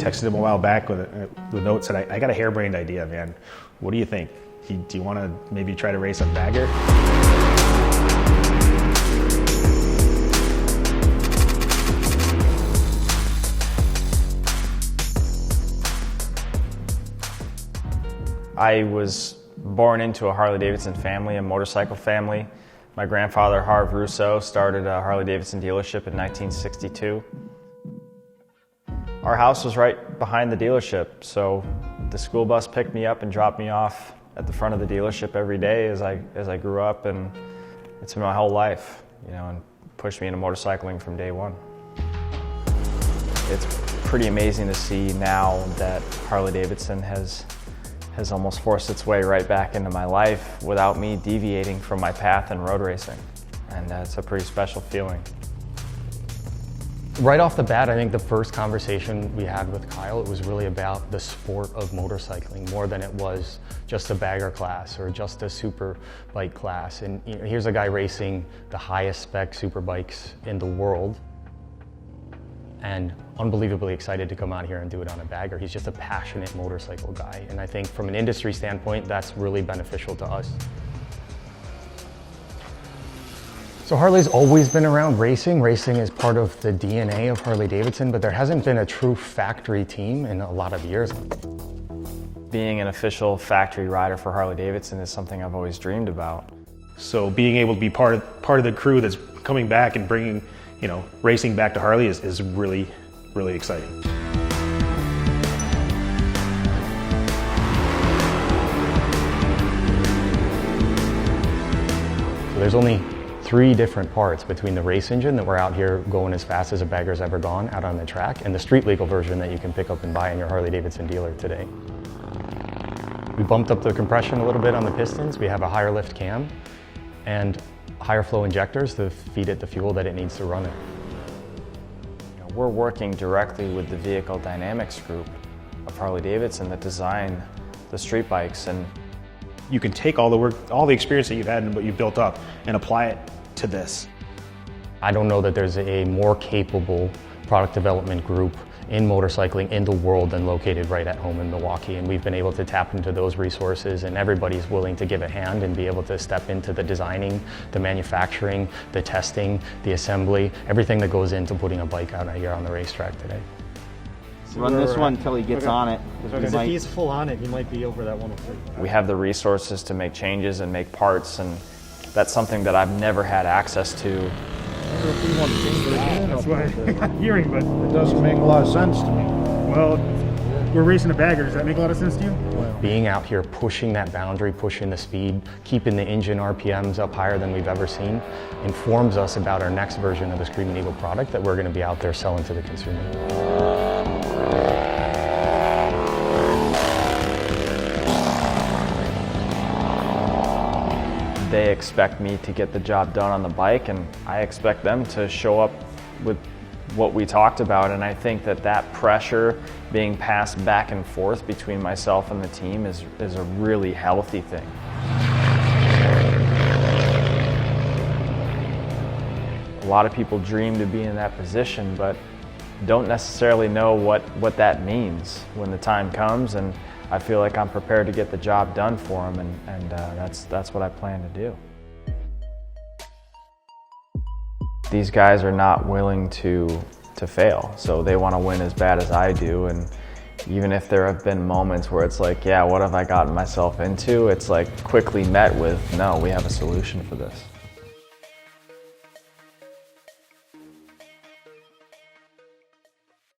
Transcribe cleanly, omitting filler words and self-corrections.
texted him a while back with a note, said, I got a harebrained idea, man. What do you think? Do you want to maybe try to race a bagger? I was born into a Harley-Davidson family, a motorcycle family. My grandfather, Harv Russo, started a Harley-Davidson dealership in 1962. Our house was right behind the dealership, so the school bus picked me up and dropped me off at the front of the dealership every day as I grew up, and it's been my whole life, and pushed me into motorcycling from day one. It's pretty amazing to see now that Harley-Davidson has almost forced its way right back into my life without me deviating from my path in road racing. And it's a pretty special feeling. Right off the bat, I think the first conversation we had with Kyle, it was really about the sport of motorcycling more than it was just a bagger class or just a super bike class. And here's a guy racing the highest spec super bikes in the world, and unbelievably excited to come out here and do it on a bagger. He's just a passionate motorcycle guy. And I think from an industry standpoint, that's really beneficial to us. So Harley's always been around racing. Racing is part of the DNA of Harley-Davidson, but there hasn't been a true factory team in a lot of years. Being an official factory rider for Harley-Davidson is something I've always dreamed about. So being able to be part of the crew that's coming back and bringing racing back to Harley is really, really exciting. So there's only 3 different parts between the race engine that we're out here going as fast as a bagger's ever gone out on the track, and the street legal version that you can pick up and buy in your Harley-Davidson dealer today. We bumped up the compression a little bit on the pistons. We have a higher lift cam and higher flow injectors to feed it the fuel that it needs to run it. We're working directly with the vehicle dynamics group of Harley-Davidson that design the street bikes, and you can take all the work, all the experience that you've had and what you've built up and apply it to this. I don't know that there's a more capable product development group in motorcycling in the world than located right at home in Milwaukee, and we've been able to tap into those resources, and everybody's willing to give a hand and be able to step into the designing, the manufacturing, the testing, the assembly, everything that goes into putting a bike out here on the racetrack today. Run this one until he gets on it. Because if he's full on it, he might be over that 103. We have the resources to make changes and make parts, and that's something that I've never had access to. That's what I'm hearing, but it doesn't make a lot of sense to me. Well, we're racing a bagger. Does that make a lot of sense to you? Well, being out here, pushing that boundary, pushing the speed, keeping the engine RPMs up higher than we've ever seen, informs us about our next version of the Screamin Eagle product that we're going to be out there selling to the consumer. They expect me to get the job done on the bike, and I expect them to show up with what we talked about, and I think that pressure being passed back and forth between myself and the team is a really healthy thing. A lot of people dream to be in that position, but don't necessarily know what that means when the time comes, and I feel like I'm prepared to get the job done for them, and that's what I plan to do. These guys are not willing to fail, so they want to win as bad as I do, and even if there have been moments where it's like, yeah, what have I gotten myself into? It's like quickly met with, no, we have a solution for this.